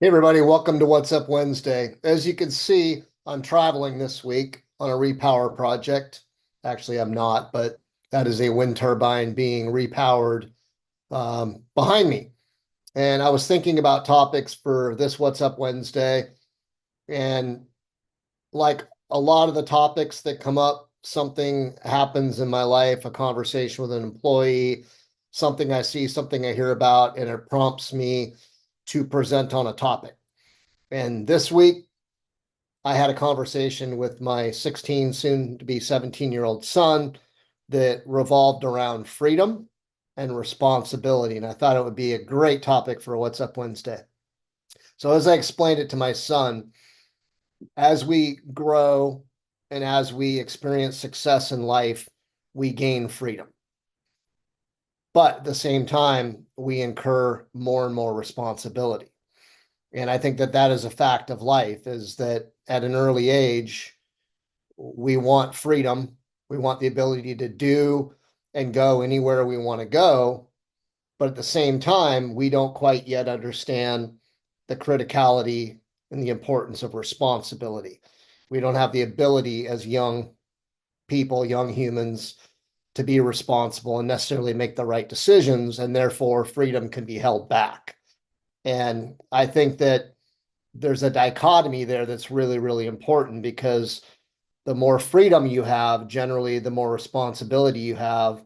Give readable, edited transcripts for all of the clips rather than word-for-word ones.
Hey everybody, welcome to What's Up Wednesday. As you can see, I'm traveling this week on a repower project. Actually, I'm not, but that is a wind turbine being repowered behind me. And I was thinking about topics for this What's Up Wednesday, and like a lot of the topics that come up, something happens in my life, a conversation with an employee, something I see, something I hear about, and it prompts me to present on a topic. And this week, I had a conversation with my 16, soon to be 17-year-old son that revolved around freedom and responsibility. And I thought it would be a great topic for What's Up Wednesday. So, as I explained it to my son, as we grow and as we experience success in life, we gain freedom. But at the same time, we incur more and more responsibility. And I think that that is a fact of life, is that at an early age, we want freedom. We want the ability to do and go anywhere we want to go. But at the same time, we don't quite yet understand the criticality and the importance of responsibility. We don't have the ability as young people, young humans, to be responsible and necessarily make the right decisions. And therefore, freedom can be held back. And I think that there's a dichotomy there that's really, really important, because the more freedom you have, generally, the more responsibility you have.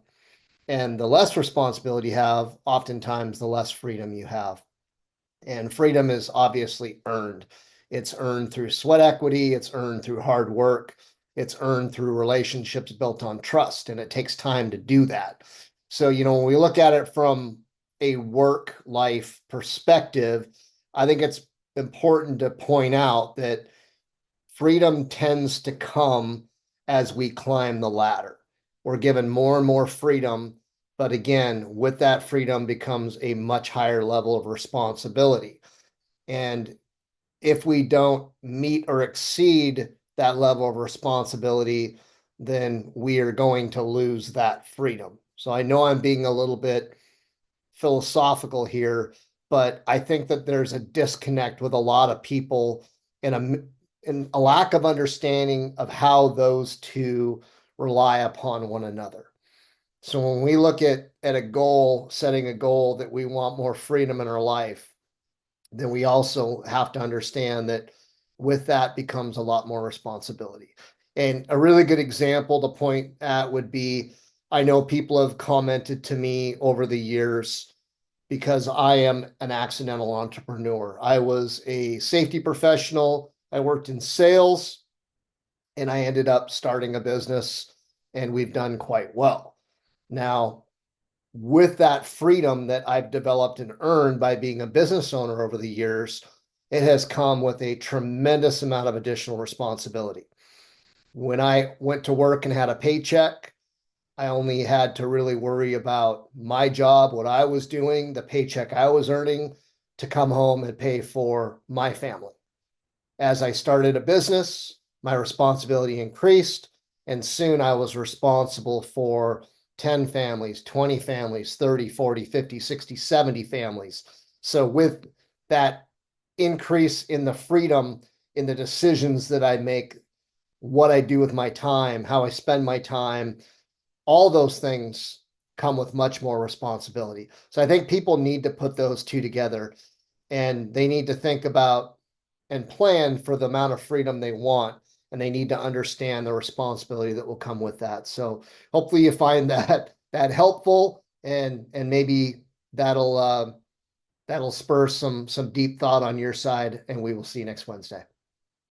And the less responsibility you have, oftentimes, the less freedom you have. And freedom is obviously earned. It's earned through sweat equity, it's earned through hard work, it's earned through relationships built on trust. And it takes time to do that. So, when we look at it from a work life perspective, I think it's important to point out that freedom tends to come as we climb the ladder. We're given more and more freedom, but again, with that freedom becomes a much higher level of responsibility. And if we don't meet or exceed that level of responsibility, then we are going to lose that freedom. So I know I'm being a little bit philosophical here, but I think that there's a disconnect with a lot of people, and a lack of understanding of how those two rely upon one another. So when we look at a goal, setting a goal that we want more freedom in our life, then we also have to understand that with that becomes a lot more responsibility. And a really good example to point at would be, I know people have commented to me over the years, because I am an accidental entrepreneur. I was a safety professional. I worked in sales, and I ended up starting a business, and we've done quite well. Now, with that freedom that I've developed and earned by being a business owner over the years, it has come with a tremendous amount of additional responsibility. When I went to work and had a paycheck, I only had to really worry about my job, what I was doing, the paycheck I was earning to come home and pay for my family. As I started a business, my responsibility increased, and soon I was responsible for 10 families, 20 families, 30, 40, 50, 60, 70 families. So with that increase in the freedom in the decisions that I make, what I do with my time, how I spend my time, all those things come with much more responsibility. So I think people need to put those two together, and they need to think about and plan for the amount of freedom they want, and they need to understand the responsibility that will come with that. So hopefully you find that helpful, and maybe that'll spur some deep thought on your side, and we will see you next Wednesday.